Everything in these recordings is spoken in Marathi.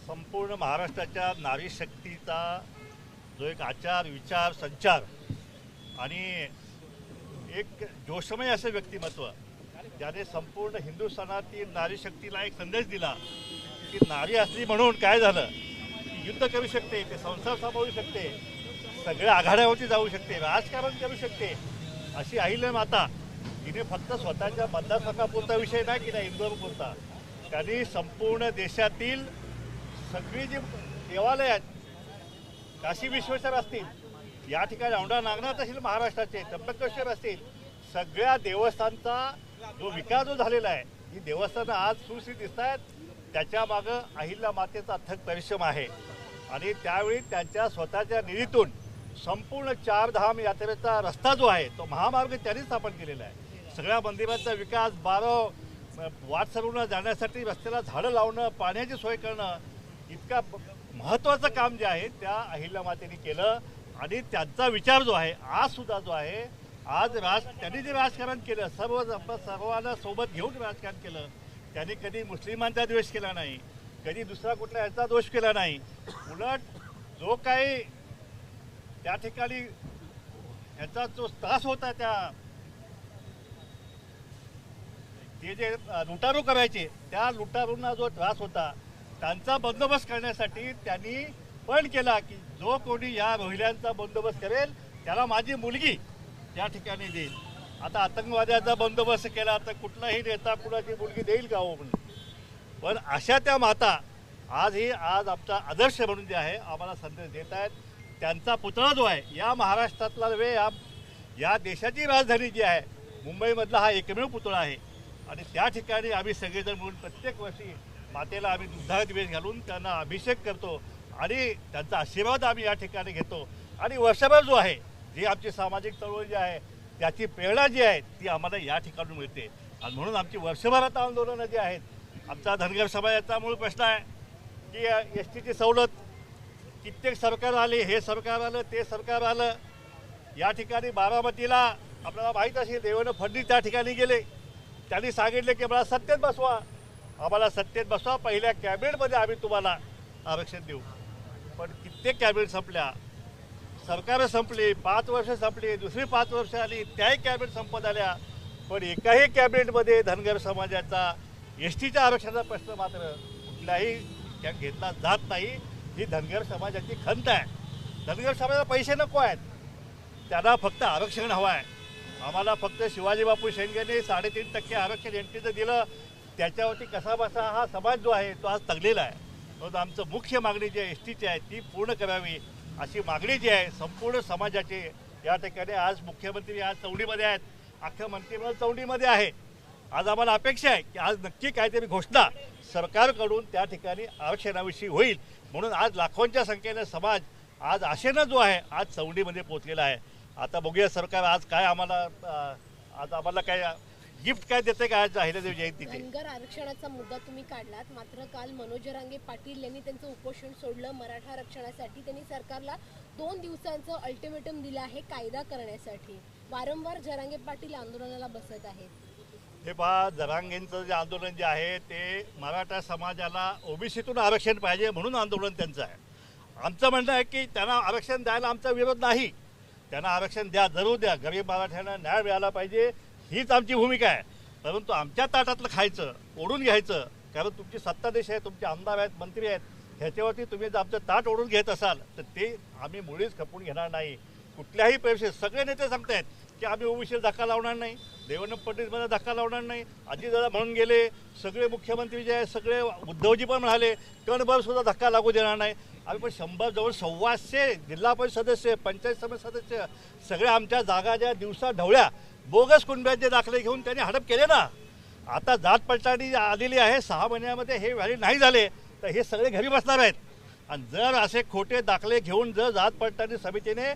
संपूर्ण महाराष्ट्राच्या नारी शक्तीचा जो एक आचार विचार संचार आणि एक जोशमय असं व्यक्तिमत्व ज्याने संपूर्ण हिंदुस्थानातील नारी शक्तीला एक संदेश दिला की नारी असली म्हणून काय झालं की युद्ध करू शकते, ते संसार सांभाळू शकते, सगळ्या आघाड्यावरती जाऊ शकते, राजकारण करू शकते. अशी अहिल्या माता तिने फक्त स्वतःच्या मतदारसंघापुरता विषय नाही की नाही इंदोरपुरता, त्यांनी संपूर्ण देशातील सगळी जी देवालय आहेत, काशी विश्वेश्वर असतील, या ठिकाणी औंढा नागनाथ असतील, महाराष्ट्राचे त्र्यंबकेश्वर असतील, सगळ्या देवस्थानचा जो विकास जो झालेला आहे, ही देवस्थानं आज सुश्री दिसत आहेत, त्याच्या मागं अहिल्या मातेचा अथक परिश्रम आहे. आणि त्यावेळी त्यांच्या स्वतःच्या निधीतून संपूर्ण चारधाम यात्रेचा रस्ता जो आहे तो महामार्ग त्यांनी स्थापन केलेला आहे. सगळ्या मंदिरांचा विकास, 12 वाटसरूंना जाण्यासाठी रस्त्याला झाडं लावणं, पाण्याची सोय करणं, इतका महत्त्वाचं काम जे आहे त्या अहिल्या मातेने केलं. आणि त्यांचा विचार जो आहे आज सुद्धा जो आहे, आज त्यांनी जे राजकारण केलं, सर्वांना सोबत घेऊन राजकारण केलं, त्यांनी कधी मुस्लिमांचा द्वेष केला नाही, कधी दुसरा कुठला याचा दोष केला नाही. उलट जो काही त्या ठिकाणी याचा जो त्रास होता, ते जे लुटारू करायचे त्या लुटारूंना जो त्रास होता त्यांचा बंदोबस्त करण्यासाठी त्यांनी पण केला की जो कोणी या महिलांचा बंदोबस्त करेल त्याला माझी मुलगी त्या ठिकाणी देईल. आता आतंकवाद्याचा बंदोबस्त केला तर कुठलाही नेता कुणाची मुलगी देईल का हो म्हणून. पण अशा त्या माता आज आमचा आदर्श म्हणून जे आहे आम्हाला संदेश देत आहेत. त्यांचा पुतळा जो आहे या महाराष्ट्रातला नव्हे, या देशाची राजधानी जी आहे मुंबईमधला हा एकमेव पुतळा आहे. आणि त्या ठिकाणी आम्ही सगळेजण मिळून प्रत्येक वर्षी मातेला आम्ही दुग्धाभिषेक घालून त्यांना अभिषेक करतो आणि त्यांचा आशीर्वाद आम्ही या ठिकाणी घेतो. आणि वर्षभर जो आहे जी आमची सामाजिक चळवळ जी आहे त्याची प्रेरणा जी आहे ती आम्हाला या ठिकाणून मिळते. आणि म्हणून आमची वर्षभर आता आंदोलनं जी आहेत, आमचा धनगर समाजाचा मूळ प्रश्न आहे की एसटीची सवलत, कित्येक सरकार आले, हे सरकार आलं, ते सरकार आलं. या ठिकाणी बारामतीला आपल्याला माहीत असेल देवेंद्र फडणवीस त्या ठिकाणी गेले, त्यांनी सांगितले की आम्हाला सत्तेत बसवा, आम्हाला सत्तेत बसवा, पहिल्या कॅबिनेटमध्ये आम्ही तुम्हाला आरक्षण देऊ. पण कित्येक कॅबिनेट संपल्या, सरकारं संपली, 5 वर्ष संपली, दुसरी 5 वर्ष आली, त्याही कॅबिनेट संपत आल्या, पण एकाही कॅबिनेटमध्ये धनगर समाजाचा एसटीच्या आरक्षणाचा प्रश्न मात्र कुठलाही घेतला जात नाही. ही धनगर समाजाची खंत आहे. धनगर समाजाला पैसे नको आहेत, त्यांना फक्त आरक्षण हवं आहे. आम्हाला फक्त शिवाजी बापू शेंडेंनी 3.5% आरक्षण एनटीचं दिलं, त्याच्यावरती कसा बसा हा समाज जो आहे तो आज तगलेला आहे. म्हणून आमचं मुख्य मागणी जी आहे एसटीची आहे ती पूर्ण करावी अशी मागणी जी आहे संपूर्ण समाजाची. या ठिकाणी आज मुख्यमंत्री आज चौंडीमध्ये आहेत, अख्खं मंत्रिमंडळ चौंडीमध्ये आहे. आज आम्हाला अपेक्षा आहे की आज नक्की काहीतरी घोषणा सरकारकडून त्या ठिकाणी आरक्षणाविषयी होईल. म्हणून आज लाखोंच्या संख्येने समाज आज आशेनं जो आहे आज चौंडीमध्ये पोहोचलेला आहे. आता बघूया सरकार आज काय आम्हाला काय गिफ्ट काय देते काय आज अहिल्यादेवी जयंतीचे. धनगर आरक्षणाचा मुद्दा तुम्ही काढलात, मात्र काल मनोज जरांगे पाटील यांनी त्यांचं उपोषण सोडलं. मराठा आरक्षणासाठी त्यांनी सरकारला 2 दिवसांचं अल्टिमेटम दिलं आहे कायदा करण्यासाठी. वारंवार जरांगे पाटील आंदोलनाला बसत आहेत. हे पहा, जरांगेंचं जे आंदोलन जे आहे ते मराठा समाजाला ओबीसीतून आरक्षण पाहिजे म्हणून आंदोलन त्यांचं आहे. आमचं म्हणणं आहे की त्यांना आरक्षण द्यायला आमचा विरोध नाही, त्यांना आरक्षण द्या, जरूर द्या, गरीब मराठ्यांना न्याय मिळाला पाहिजे हीच आमची भूमिका आहे. परंतु आमच्या ताटातलं खायचं, ओढून घ्यायचं, कारण तुमची सत्ताधीश आहे, तुमचे आमदार आहेत, मंत्री आहेत, ह्याच्यावरती तुम्ही जर आमचं ताट ओढून घेत असाल तर ते आम्ही मुळीच खपून घेणार नाही. कुठल्याही परिस्थितीत सगळे नेते सांगतायत की आम्ही ओबीसीला धक्का लावणार नाही, देवेंद्र फडणवीसमध्ये धक्का लावणार नाही, अजितदादा म्हणून गेले, सगळे मुख्यमंत्री जे आहेत सगळे, उद्धवजी पण म्हणाले कणभर सुद्धा धक्का लागू देणार नाही. आम्ही पण 100 जवळ 125 जिल्हा परिषद सदस्य, पंचायत समिती सदस्य, सगळ्या आमच्या जागा ज्या दिवसा ढवळ्या बोगस कुणब्याचे दाखले घेऊन त्यांनी हडप केले ना. आता जात पडताळणी आलेली आहे, 6 महिन्यामध्ये हे व्हॅलिड नाही झाले तर हे सगळे घरी बसणार आहेत. आणि जर असे खोटे दाखले घेऊन जर जात पडताळणी समितीने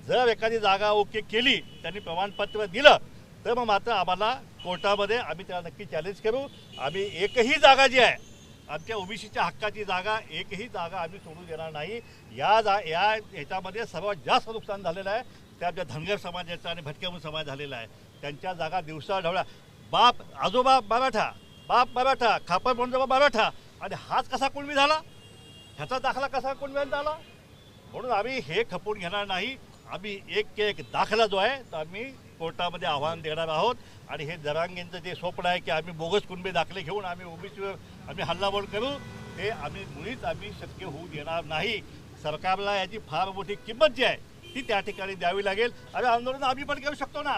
जर एखादी जागा ओके केली, त्यांनी प्रमाणपत्र दिलं, तर मग मात्र आम्हाला कोर्टामध्ये आम्ही त्याला नक्की चॅलेंज करू. आम्ही एकही जागा जी आहे आमच्या ओबीसीच्या हक्काची जागा, एकही जागा आम्ही सोडू देणार नाही. याच्यामध्ये सर्वात जास्त नुकसान झालेलं आहे त्या आमच्या धनगर समाजाचा आणि भटक्या समाज झालेला आहे. त्यांच्या जागा दिवसा ढवळ्या, बाप आजोबा मराठा, बाप मराठा, खापर पंजोबा मराठा, आणि हाच कसा कुणबी झाला. ह्याचा दाखला कसा कोण मिळत आला? म्हणून आम्ही हे खपवून घेणार नाही. आम्ही एक दाखला जो आहे तो आम्ही कोर्टामध्ये आव्हान देणार आहोत. आणि हे जरांगेंचं जे स्वप्न आहे की आम्ही बोगस कुणबी दाखले घेऊन आम्ही ओबीसीवर आम्ही हल्लाबोल करू, ते मुळीच आम्ही शक्य होऊ देणार नाही. सरकारला याची फार मोठी किंमत जी आहे ती त्या ठिकाणी द्यावी लागेल. अरे आंदोलन आम्ही पण करू शकतो ना,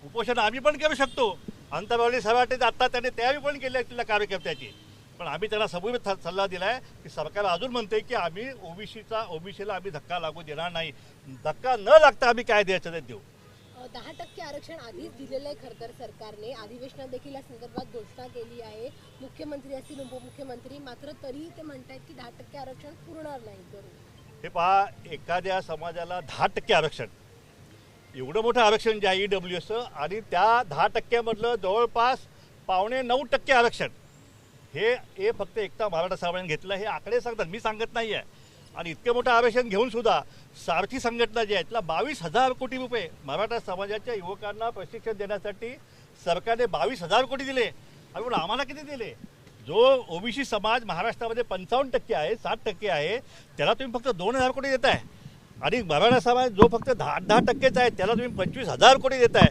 उपोषण आम्ही पण करू शकतो. अंतरवाली सभाटे आत्ता त्याने तयारी पण केली आहे तिथल्या कार्यकर्त्याची. पण आम्ही त्यांना सबूत सल्ला दिला आहे की सरकार अजून म्हणते की आम्ही ओबीसीला आम्ही धक्का लागू देणार नाही. धक्का न लागता आम्ही काय द्यायचं ते देऊ. 10% आरक्षण आधीच दिलेलं आहे. खरं तर सरकारने अधिवेशनात देखील या संदर्भात घोषणा केली आहे. मुख्यमंत्री असतील उपमुख्यमंत्री, मात्र तरीही ते म्हणतात की 10% आरक्षण पुरणार नाही करून. हे पहा, एखाद्या समाजाला 10% आरक्षण, एवढं मोठं आरक्षण जे आहे EWS, आणि त्या 10%मधलं जवळपास 8.9% आरक्षण हे फक्त एकटा मराठा समाजाने घेतलं. हे आकडे सांगतात, मी सांगत नाही आहे. आणि इतकं मोठं आरक्षण घेऊन सुद्धा सारथी संघटना जी आहे तिला 22,000 कोटी रुपये मराठा समाजाच्या युवकांना प्रशिक्षण देण्यासाठी सरकारने 22,000 कोटी दिले. आणि आम्हाला किती दिले? जो ओबीसी समाज महाराष्ट्रामध्ये 55% आहे, 60% आहे, त्याला तुम्ही फक्त 2,000 कोटी देताय. आणि मराठा समाज जो फक्त 10% आहे त्याला तुम्ही 25,000 कोटी देताय.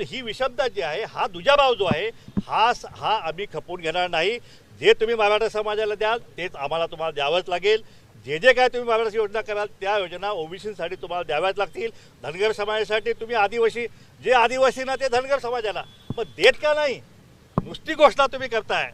ही विषमता जी आहे, हा दुजाभाव जो आहे, हा आम्ही खपवून घेणार नाही. जे तुम्ही मराठा समाजाला द्याल तेच आम्हाला तुम्हाला द्यावंच लागेल. जे काय तुम्ही मराठा योजना कराल त्या योजना ओबीसीसाठी तुम्हाला द्याव्याच लागतील. धनगर समाजासाठी तुम्ही आदिवासी ना ते धनगर समाजाला मग देत का नाही? नुसती घोषणा तुम्ही करताय,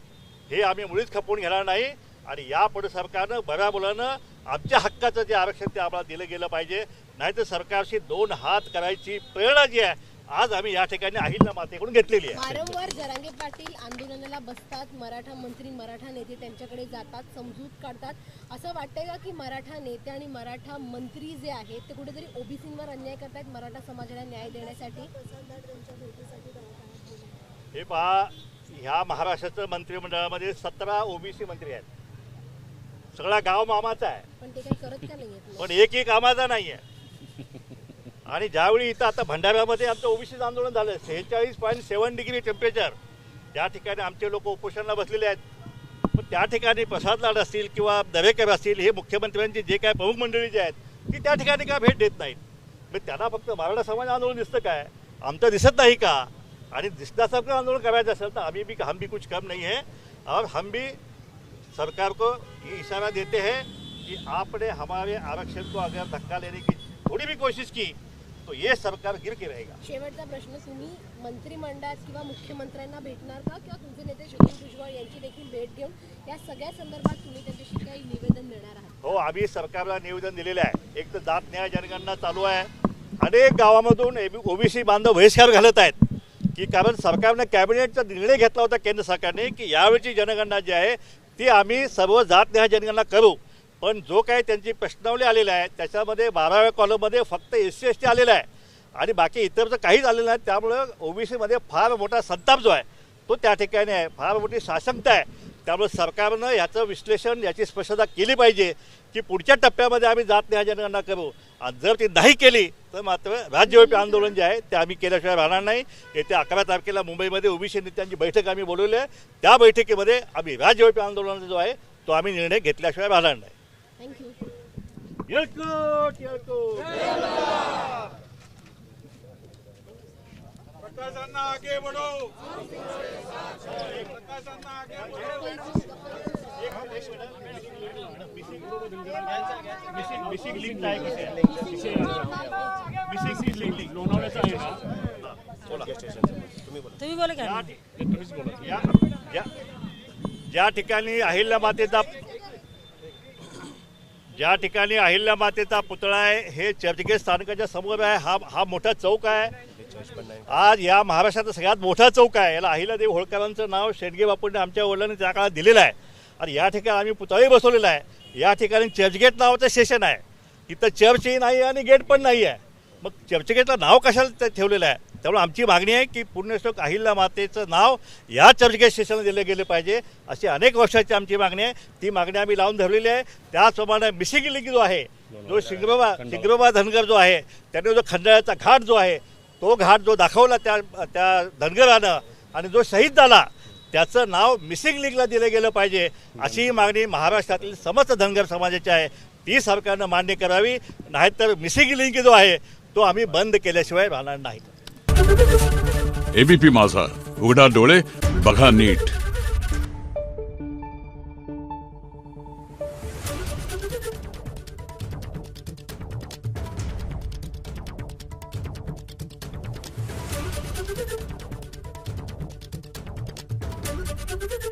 हे आम्ही मुळीच खपवून घेणार नाही. आणि यापुढे सरकारनं बराबरानं आमच्या हक्काचं जे आरक्षण ते आम्हाला दिलं गेलं पाहिजे. नाहीतर सरकारशी 2 हात करायची प्रेरणा जी आहे आज आम्ही या ठिकाणी अहिल्या मातेकडून घेतलेली आहे. वारंवार जरांगे पाटील आंदोलनाला बसतात, मराठा मंत्री मराठा नेते त्यांच्याकडे जातात, समजूत काढतात. असं वाटतंय का की मराठा नेते आणि मराठा मंत्री जे आहेत ते कुठेतरी ओबीसींवर अन्याय करतायत मराठा समाजाला न्याय देण्यासाठी? हे पहा, ह्या महाराष्ट्राच्या मंत्रिमंडळामध्ये 17 ओबीसी मंत्री आहेत. सगळा गाव मामाचा आहे, पण ते काही करत का नाहीयेत? पण एकही कामाचा नाही आहे. आणि ज्यावेळी इथं आता भंडाऱ्यामध्ये आमचं ओबीसीचं आंदोलन झालं, 46.7 डिग्री टेम्परेचर, त्या ठिकाणी आमचे लोक उपोषणाला बसलेले आहेत. पण त्या ठिकाणी प्रसाद लाड असतील किंवा दरेकर असतील, हे मुख्यमंत्र्यांची जे काय प्रमुख मंडळी जे आहेत ती त्या ठिकाणी काय भेट देत नाहीत. मग त्यांना फक्त मराठा समाज आंदोलन दिसतं काय? आमचं दिसत नाही का? आणि दिसण्यासारखं आंदोलन करायचं असेल तर हम भी कुछ कम नहीं है. और हम भी सरकार को ये इशारा देते हैं कि आपने हमारे आरक्षण को अगर धक्का लेने की थोड़ी भी कोशिश की तो ये सरकार गिर के रहेगा. शेवटचा प्रश्न, तुम्ही मंत्रिमंडळात किंवा मुख्यमंत्र्यांना भेटणार का, किंवा तुमचे नेते छगन भुजबळ यांची देखील भेट घेऊन या सगळ्या संदर्भात तुम्ही त्यांच्याशी काही निवेदन देणार आहात? हो, आम्ही सरकारला निवेदन दिलेलं आहे. एक तर जात न्याय जनगणना चालू आहे. अनेक गावामधून ओबीसी बांधव बहिष्कार घालत आहेत की कारण सरकारने कॅबिनेटचा निर्णय घेतला होता केंद्र सरकारने की यावेळची जनगणना जी आहे ती आम्ही सर्व जात न्याय जनगणना करू. पण जो काही त्यांची प्रश्नावली आलेला आहे त्याच्यामध्ये 12व्या कॉलममध्ये फक्त SC ST आलेला आहे आणि बाकी इतरचं काहीच आलेलं नाही. त्यामुळं ओबीसीमध्ये फार मोठा संताप जो आहे तो त्या ठिकाणी आहे, फार मोठी साशंकता आहे. त्यामुळे सरकारनं याचं विश्लेषण, याची स्पष्टता केली पाहिजे की पुढच्या टप्प्यामध्ये आम्ही जात न्याय जनगणना करू. आणि जर ती नाही केली तर मात्र राज्यव्यापी आंदोलन जे आहे ते आम्ही केल्याशिवाय राहणार नाही. येत्या 11 तारखेला मुंबईमध्ये ओबीसी नेत्यांची बैठक आम्ही बोलवली आहे. त्या बैठकीमध्ये आम्ही राज्यव्यापी आंदोलनाचा जो आहे तो आम्ही निर्णय घेतल्याशिवाय राहणार नाही. थँक्यू. प्रकाशांना आगे बढ़ो. प्रकाशांना आगे बढ़ो. मिसिंग लिंक आहे लोणावळ्याचं आहे ना. तुम्ही बोला का? तुम्हीच बोला. ज्या ठिकाणी अहिल्या मातेचा पुतळा आहे हे चर्चगेट स्थानकाच्या समोर आहे. हा मोठा चौक आहे. आज या महाराष्ट्राचा सगळ्यात मोठा चौक आहे. याला अहिल्यादेवी होळकरांचं नाव शेडगे बापूंनी आमच्या वडिलांनी त्या काळात दिलेलं आहे. आणि या ठिकाणी आम्ही पुतळाही बसवलेला आहे. या ठिकाणी चर्चगेट नावाचं स्टेशन आहे. इथं चर्चही नाही आणि गेट पण नाही आहे. मग चर्चगेटला नाव कशाला ठेवलेलं आहे? त्यामुळे आमची मागणी आहे की पुण्यश्लोक अहिल्या मातेचं नाव या चर्चगेट स्टेशनला दिलं गेलं पाहिजे. अशी अनेक वर्षाची आमची मागणी आहे. ती मागणी आम्ही लावून धरलेली आहे. त्याचप्रमाणे मिसिंग लिंक जो आहे, जो शिंगरोबा धनगर जो आहे त्याने जो खंडाळ्याचा घाट जो आहे तो घाट जो दाखवला त्या धनगरानं आणि जो शहीद झाला त्याचं नाव मिसिंग लिंकला दिलं गेलं पाहिजे अशी मागणी महाराष्ट्रातील समस्त धनगर समाजाची आहे. ती सरकारनं मान्य करावी, नाहीतर मिसिंग लिंक जो आहे तो आम्ही बंद केल्याशिवाय राहणार नाही. एबीपी माझा, उघडा डोळे बघा नीट. Thank you.